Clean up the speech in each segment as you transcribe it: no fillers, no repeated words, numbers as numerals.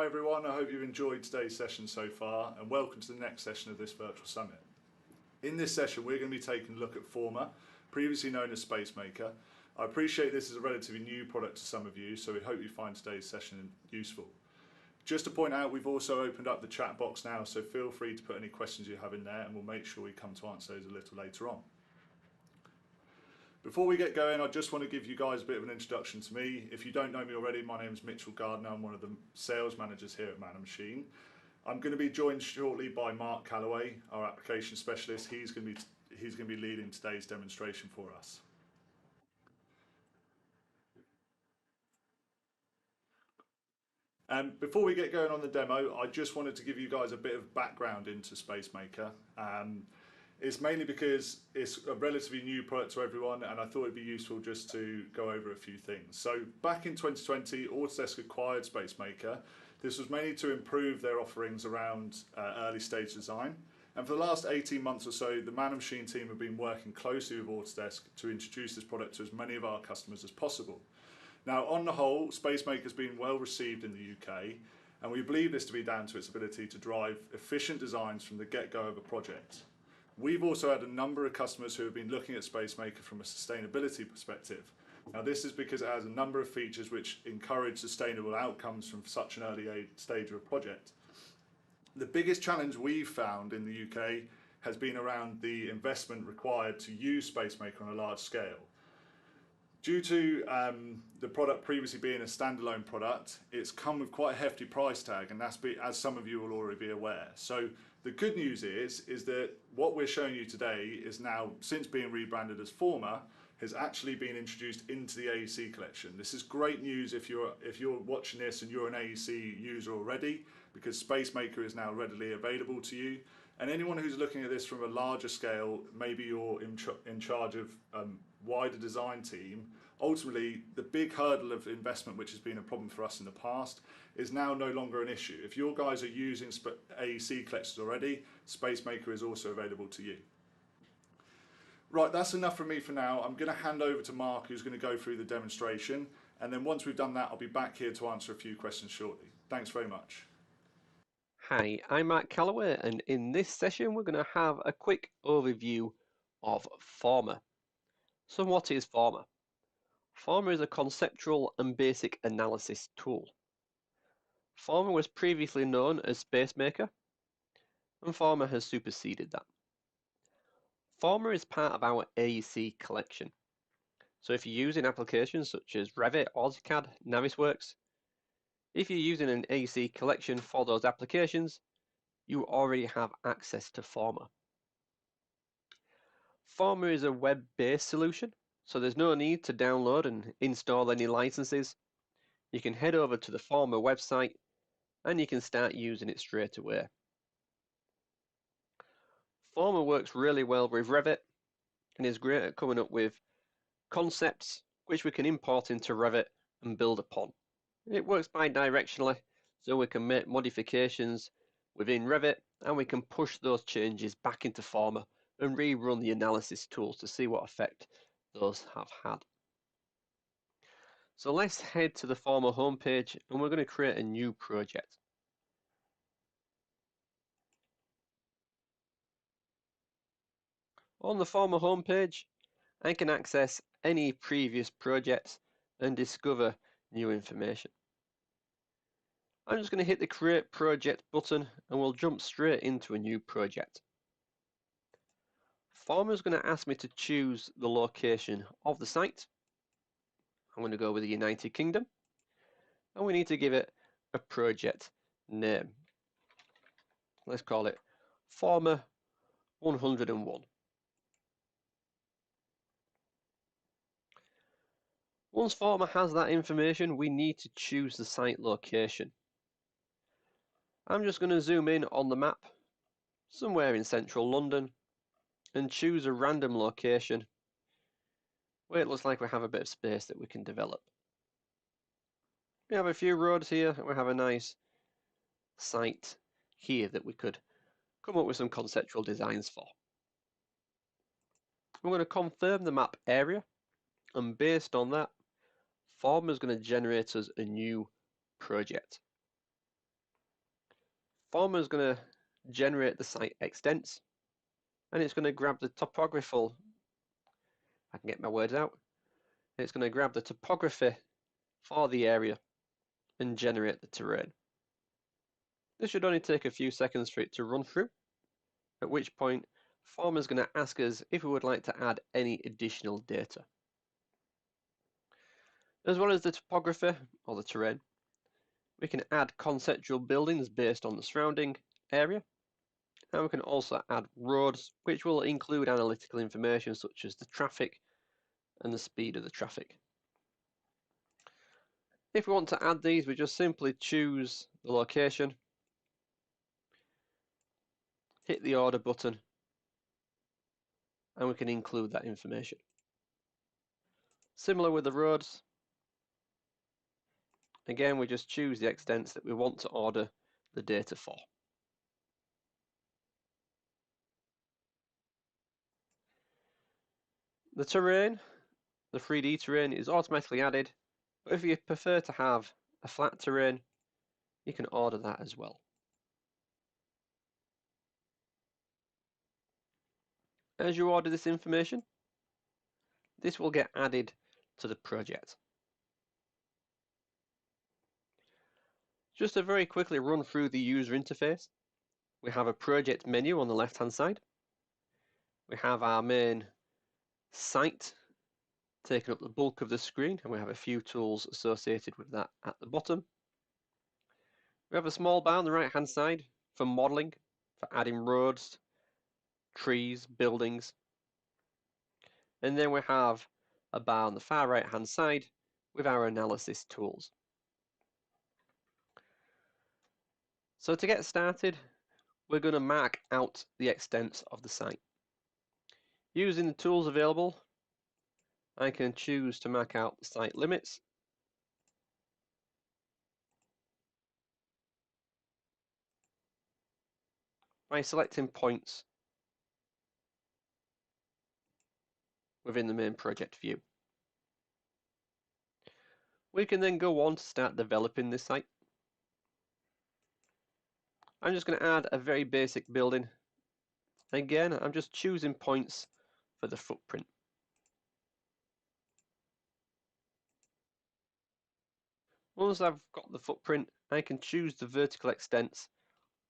Hi everyone, I hope you've enjoyed today's session so far and welcome to the next session of this virtual summit. In this session we're going to be taking a look at Forma, previously known as Spacemaker. I appreciate this is a relatively new product to some of you, so we hope you find today's session useful. Just to point out, we've also opened up the chat box now, so feel free to put any questions you have in there and we'll make sure we come to answer those a little later on. Before we get going, I just want to give you guys a bit of an introduction to me. If you don't know me already, my name is Mitchell Gardner. I'm one of the sales managers here at Man & Machine. I'm going to be joined shortly by Mark Calloway, our application specialist. He's going to be leading today's demonstration for us. Before we get going on the demo, I just wanted to give you guys a bit of background into Spacemaker. It's mainly because it's a relatively new product to everyone, and I thought it'd be useful just to go over a few things. So back in 2020, Autodesk acquired Spacemaker. This was mainly to improve their offerings around early stage design. And for the last 18 months or so, the Man & Machine team have been working closely with Autodesk to introduce this product to as many of our customers as possible. Now, on the whole, Spacemaker has been well received in the UK, and we believe this to be down to its ability to drive efficient designs from the get-go of a project. We've also had a number of customers who have been looking at Spacemaker from a sustainability perspective. Now this is because it has a number of features which encourage sustainable outcomes from such an early stage of a project. The biggest challenge we've found in the UK has been around the investment required to use Spacemaker on a large scale. Due to the product previously being a standalone product, it's come with quite a hefty price tag, and that's as some of you will already be aware. So the good news is that what we're showing you today is now, since being rebranded as Forma, has actually been introduced into the AEC collection. This is great news if you're watching this and you're an AEC user already, because Spacemaker is now readily available to you. And anyone who's looking at this from a larger scale, maybe you're in charge of wider design team, ultimately the big hurdle of investment, which has been a problem for us in the past, is now no longer an issue. If your guys are using AEC collectors already, Spacemaker is also available to you. Right, that's enough from me for now. I'm going to hand over to Mark, who's going to go through the demonstration, and then once we've done that, I'll be back here to answer a few questions shortly. Thanks very much. Hi, I'm Mark Calloway, and in this session we're going to have a quick overview of Forma. So what is Forma? Forma is a conceptual and basic analysis tool. Forma was previously known as Spacemaker, and Forma has superseded that. Forma is part of our AEC collection. So if you're using applications such as Revit, AutoCAD, Navisworks, if you're using an AEC collection for those applications, you already have access to Forma. Forma is a web-based solution, so there's no need to download and install any licenses. You can head over to the Forma website and you can start using it straight away. Forma works really well with Revit and is great at coming up with concepts which we can import into Revit and build upon. It works bi-directionally, so we can make modifications within Revit and we can push those changes back into Forma and rerun the analysis tools to see what effect those have had. So let's head to the Forma homepage and we're going to create a new project. On the Forma homepage, I can access any previous projects and discover new information. I'm just going to hit the Create Project button and we'll jump straight into a new project. Forma is going to ask me to choose the location of the site. I'm going to go with the United Kingdom, and we need to give it a project name. Let's call it Forma 101. Once Forma has that information, we need to choose the site location. I'm just going to zoom in on the map, somewhere in central London, and choose a random location where it looks like we have a bit of space that we can develop. We have a few roads here, and we have a nice site here that we could come up with some conceptual designs for. I'm going to confirm the map area, and based on that, Forma is going to generate us a new project. Forma is going to generate the site extents, and it's going to grab the topographical, I can get my words out, it's going to grab the topography for the area and generate the terrain. This should only take a few seconds for it to run through, at which point Forma is going to ask us if we would like to add any additional data. As well as the topography, or the terrain, we can add conceptual buildings based on the surrounding area, and we can also add roads, which will include analytical information such as the traffic and the speed of the traffic. If we want to add these, we just simply choose the location, hit the order button, and we can include that information. Similar with the roads, again we just choose the extents that we want to order the data for. The terrain, the 3D terrain, is automatically added, but if you prefer to have a flat terrain, you can order that as well. As you order this information, this will get added to the project. Just to very quickly run through the user interface, we have a project menu on the left hand side. We have our main site taking up the bulk of the screen, and we have a few tools associated with that at the bottom. We have a small bar on the right hand side for modeling, for adding roads, trees, buildings. And then we have a bar on the far right hand side with our analysis tools. So to get started, we're going to mark out the extents of the site. Using the tools available, I can choose to mark out the site limits. By selecting points within the main project view. We can then go on to start developing this site. I'm just going to add a very basic building. Again, I'm just choosing points for the footprint. Once I've got the footprint, I can choose the vertical extents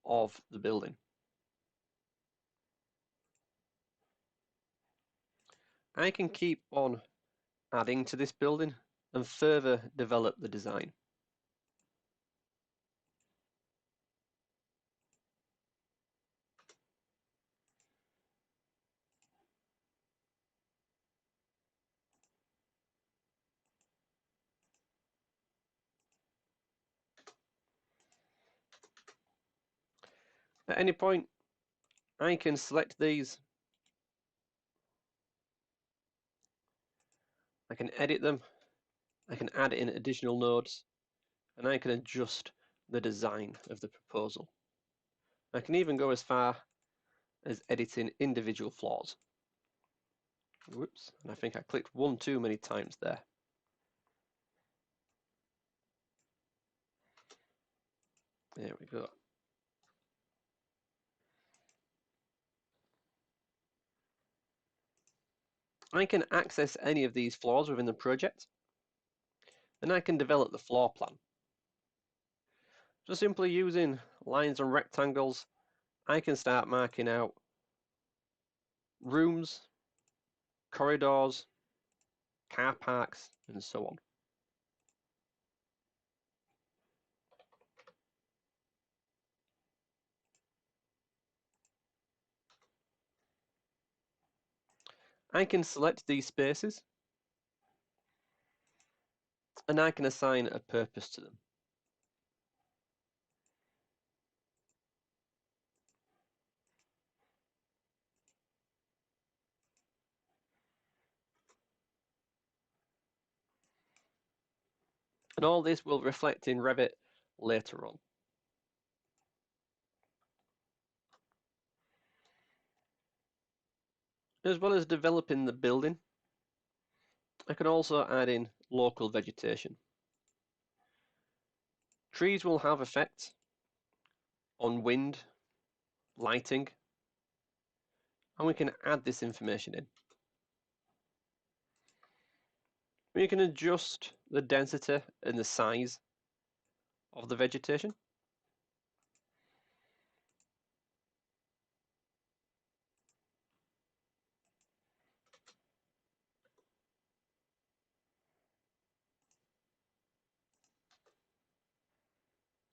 of the building. I can keep on adding to this building and further develop the design. At any point, I can select these, I can edit them, I can add in additional nodes, and I can adjust the design of the proposal. I can even go as far as editing individual floors. Whoops, and I think I clicked one too many times there. There we go. I can access any of these floors within the project, and I can develop the floor plan. Just simply using lines and rectangles, I can start marking out rooms, corridors, car parks, and so on. I can select these spaces, and I can assign a purpose to them. And all this will reflect in Revit later on. As well as developing the building, I can also add in local vegetation. Trees will have effect on wind, lighting, and we can add this information in. We can adjust the density and the size of the vegetation.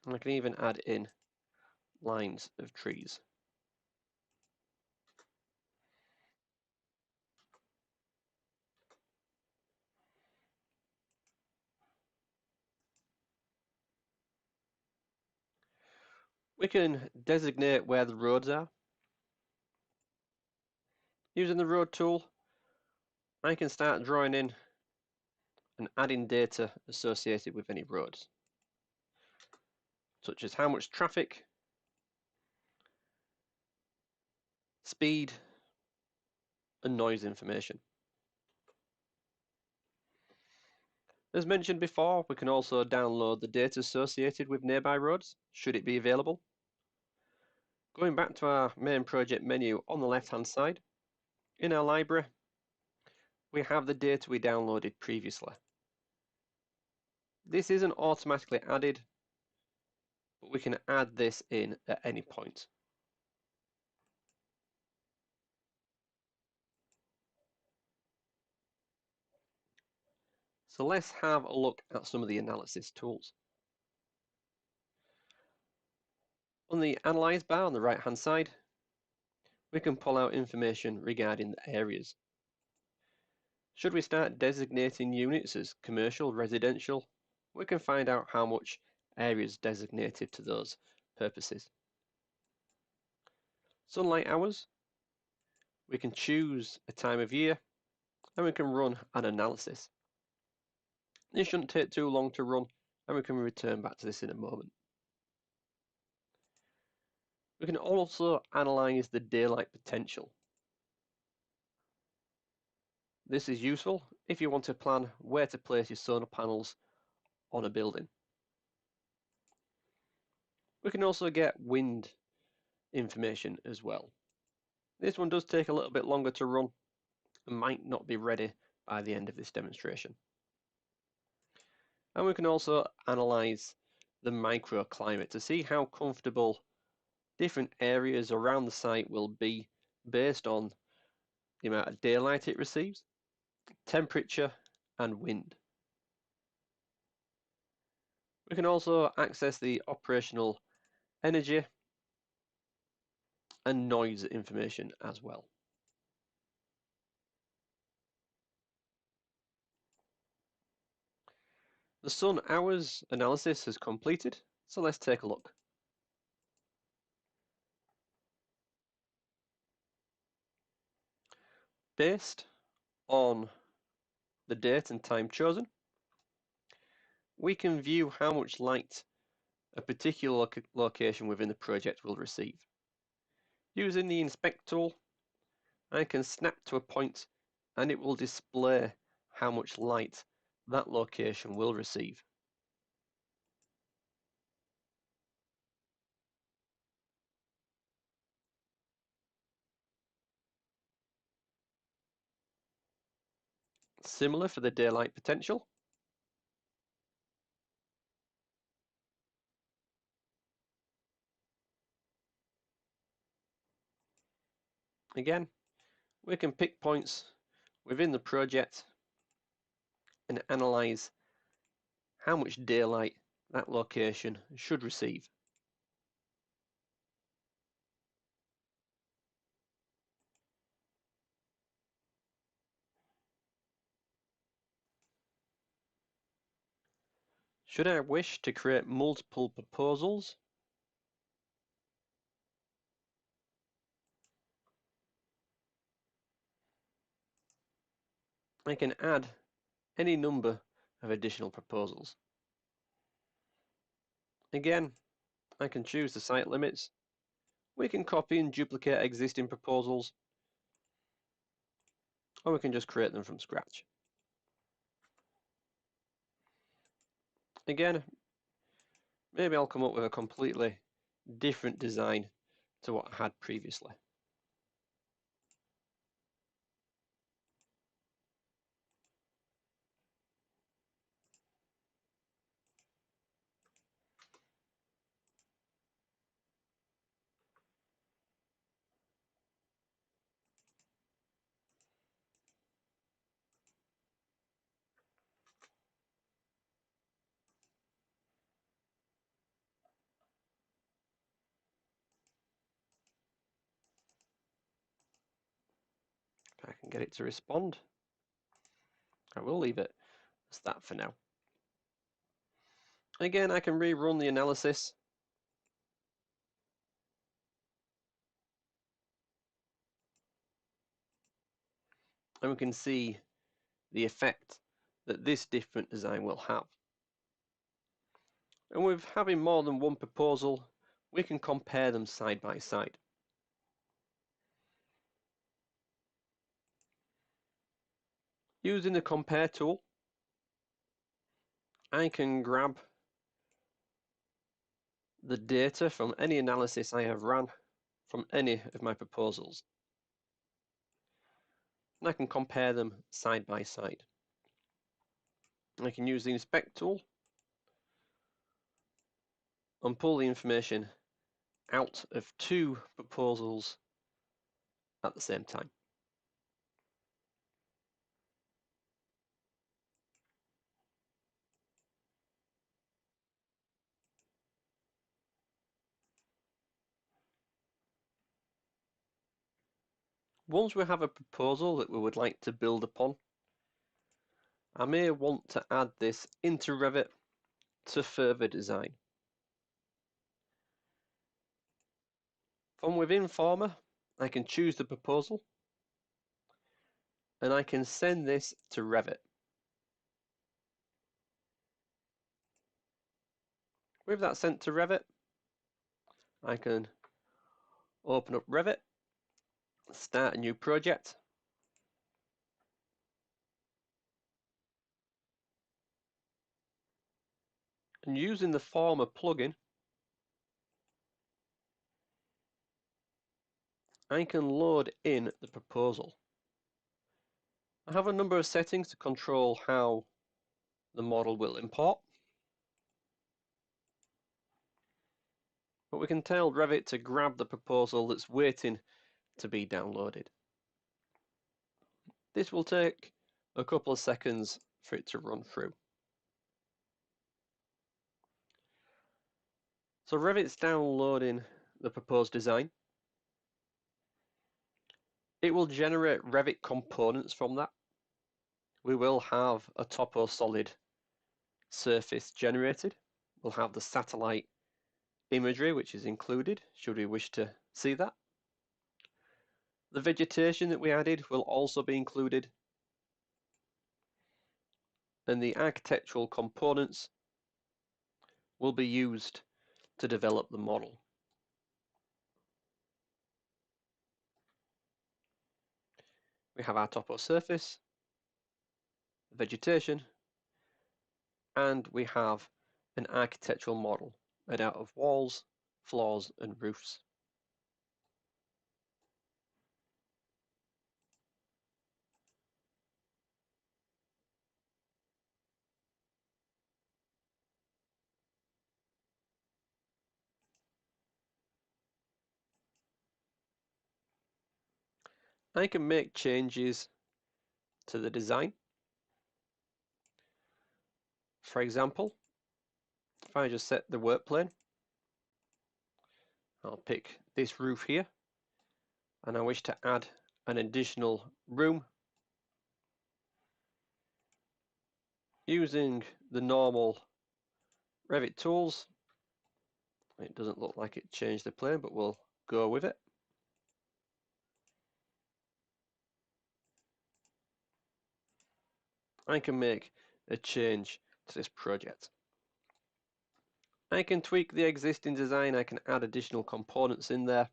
And I can even add in lines of trees. We can designate where the roads are. Using the road tool, I can start drawing in and adding data associated with any roads, such as how much traffic, speed, and noise information. As mentioned before, we can also download the data associated with nearby roads, should it be available. Going back to our main project menu on the left-hand side, in our library, we have the data we downloaded previously. This isn't automatically added, but we can add this in at any point. So let's have a look at some of the analysis tools. On the Analyze bar on the right-hand side, we can pull out information regarding the areas. Should we start designating units as commercial, residential, we can find out how much area is designated to those purposes. Sunlight hours, we can choose a time of year and we can run an analysis. This shouldn't take too long to run and we can return back to this in a moment. We can also analyze the daylight potential. This is useful if you want to plan where to place your solar panels on a building. We can also get wind information as well. This one does take a little bit longer to run and might not be ready by the end of this demonstration. And we can also analyze the microclimate to see how comfortable different areas around the site will be based on the amount of daylight it receives, temperature, and wind. We can also access the operational energy and noise information as well. The sun hours analysis has completed, so let's take a look. Based on the date and time chosen, we can view how much light a particular location within the project will receive. Using the Inspect tool, I can snap to a point and it will display how much light that location will receive. Similar for the daylight potential. Again, we can pick points within the project and analyze how much daylight that location should receive. Should I wish to create multiple proposals, I can add any number of additional proposals. Again, I can choose the site limits. We can copy and duplicate existing proposals, or we can just create them from scratch. Again, maybe I'll come up with a completely different design to what I had previously. If I can get it to respond, I will leave it as that for now. Again, I can rerun the analysis. And we can see the effect that this different design will have. And with having more than one proposal, we can compare them side by side. Using the compare tool, I can grab the data from any analysis I have run from any of my proposals. And I can compare them side by side. I can use the inspect tool and pull the information out of two proposals at the same time. Once we have a proposal that we would like to build upon, I may want to add this into Revit to further design. From within Forma, I can choose the proposal and I can send this to Revit. With that sent to Revit, I can open up Revit, start a new project, and using the Forma plugin, I can load in the proposal. I have a number of settings to control how the model will import, but we can tell Revit to grab the proposal that's waiting to be downloaded. This will take a couple of seconds for it to run through. So Revit's downloading the proposed design. It will generate Revit components from that. We will have a topo solid surface generated. We'll have the satellite imagery, which is included, should we wish to see that. The vegetation that we added will also be included. And the architectural components will be used to develop the model. We have our topo surface, vegetation, and we have an architectural model made out of walls, floors, and roofs. I can make changes to the design. For example, if I just set the work plane, I'll pick this roof here, and I wish to add an additional room using the normal Revit tools. It doesn't look like it changed the plane, but we'll go with it. I can make a change to this project. I can tweak the existing design, I can add additional components in there,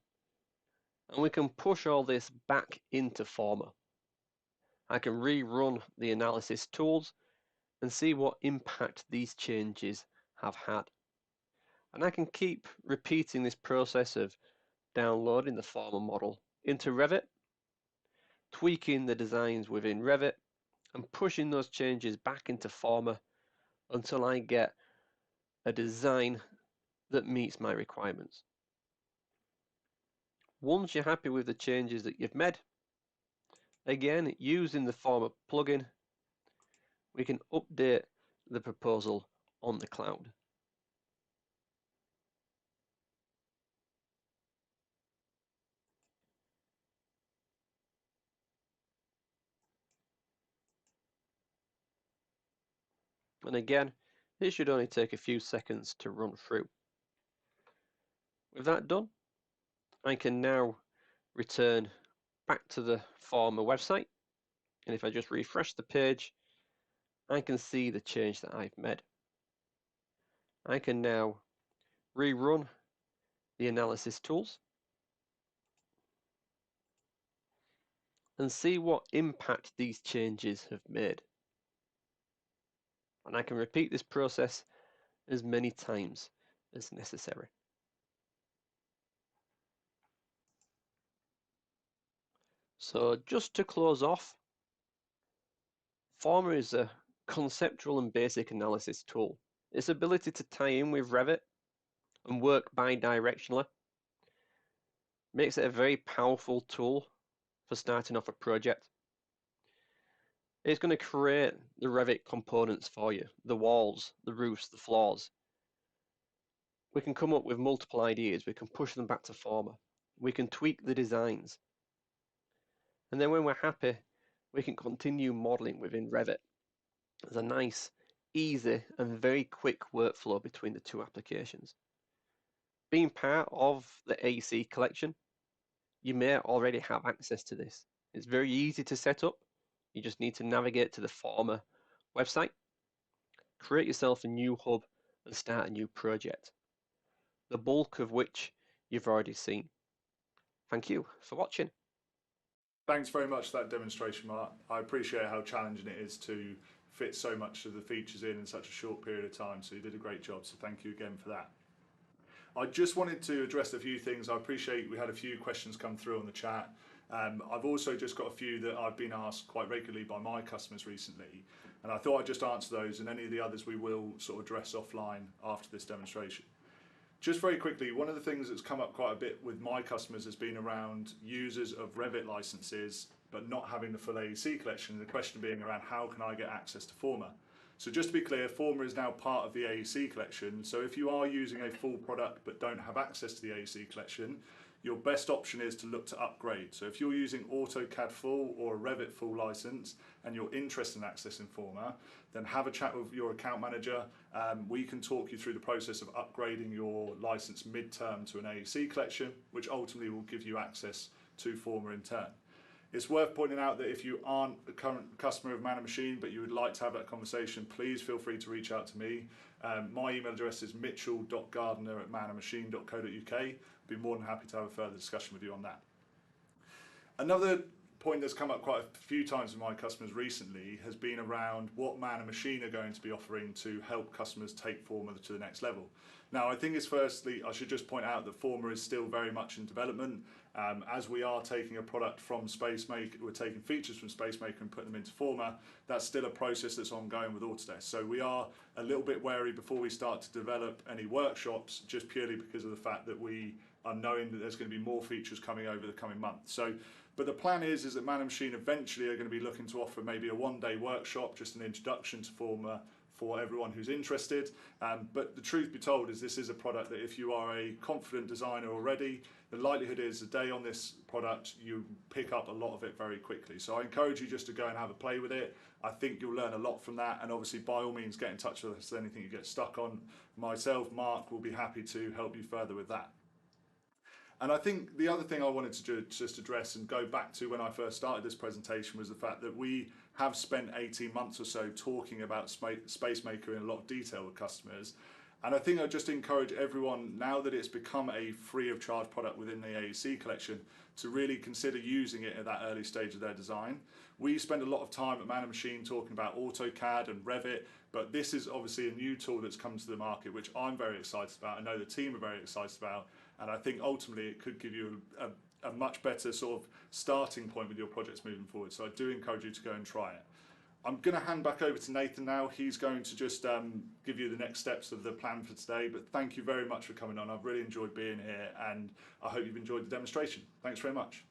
and we can push all this back into Forma. I can rerun the analysis tools and see what impact these changes have had. And I can keep repeating this process of downloading the Forma model into Revit, tweaking the designs within Revit, and pushing those changes back into Forma until I get a design that meets my requirements. Once you're happy with the changes that you've made, again, using the Forma plugin, we can update the proposal on the cloud. And again, it should only take a few seconds to run through. With that done, I can now return back to the Forma website. And if I just refresh the page, I can see the change that I've made. I can now rerun the analysis tools and see what impact these changes have made. And I can repeat this process as many times as necessary. So just to close off, Forma is a conceptual and basic analysis tool. Its ability to tie in with Revit and work bi-directionally makes it a very powerful tool for starting off a project. It's going to create the Revit components for you, the walls, the roofs, the floors. We can come up with multiple ideas, we can push them back to Forma, we can tweak the designs. And then when we're happy, we can continue modeling within Revit. There's a nice, easy and very quick workflow between the two applications. Being part of the AC collection, you may already have access to this. It's very easy to set up. You just need to navigate to the Forma website, create yourself a new hub and start a new project, the bulk of which you've already seen. Thank you for watching. Thanks very much for that demonstration, Mark. I appreciate how challenging it is to fit so much of the features in such a short period of time, so you did a great job, so thank you again for that. I just wanted to address a few things. I appreciate we had a few questions come through on the chat. I've also just got a few that I've been asked quite regularly by my customers recently, and I thought I'd just answer those, and any of the others we will sort of address offline after this demonstration. Just very quickly, one of the things that's come up quite a bit with my customers has been around users of Revit licenses but not having the full AEC collection, and the question being around how can I get access to Forma. So just to be clear, Forma is now part of the AEC collection, so if you are using a full product but don't have access to the AEC collection, your best option is to look to upgrade. So if you're using AutoCAD full or a Revit full license and you're interested in accessing Forma, then have a chat with your account manager. We can talk you through the process of upgrading your license mid-term to an AEC collection, which ultimately will give you access to Forma in turn. It's worth pointing out that if you aren't a current customer of Man & Machine but you would like to have that conversation, please feel free to reach out to me. My email address is mitchell.gardner@manandmachine.co.uk. I'd be more than happy to have a further discussion with you on that. Another point that's come up quite a few times with my customers recently has been around what Man & Machine are going to be offering to help customers take Forma to the next level. Now, I think it's firstly, I should just point out that Forma is still very much in development. As we are taking a product from Spacemaker, we're taking features from Spacemaker and putting them into Forma, that's still a process that's ongoing with Autodesk. So we are a little bit wary before we start to develop any workshops, just purely because of the fact that we are knowing that there's going to be more features coming over the coming months. So, but the plan is that Man & Machine eventually are going to be looking to offer maybe a one-day workshop, just an introduction to Forma for everyone who's interested. But the truth be told is this is a product that if you are a confident designer already, the likelihood is a day on this product, you pick up a lot of it very quickly. So I encourage you just to go and have a play with it. I think you'll learn a lot from that. And obviously, by all means, get in touch with us. Anything you get stuck on, myself, Mark, will be happy to help you further with that. And I think the other thing I wanted to just address and go back to when I first started this presentation was the fact that we have spent 18 months or so talking about Spacemaker in a lot of detail with customers. And I think I just encourage everyone, now that it's become a free of charge product within the AEC collection, to really consider using it at that early stage of their design. We spend a lot of time at Man and Machine talking about AutoCAD and Revit, but this is obviously a new tool that's come to the market, which I'm very excited about. I know the team are very excited about, and I think ultimately it could give you a much better sort of starting point with your projects moving forward. So I do encourage you to go and try it. I'm going to hand back over to Nathan now. He's going to just give you the next steps of the plan for today. But thank you very much for coming on. I've really enjoyed being here, and I hope you've enjoyed the demonstration. Thanks very much.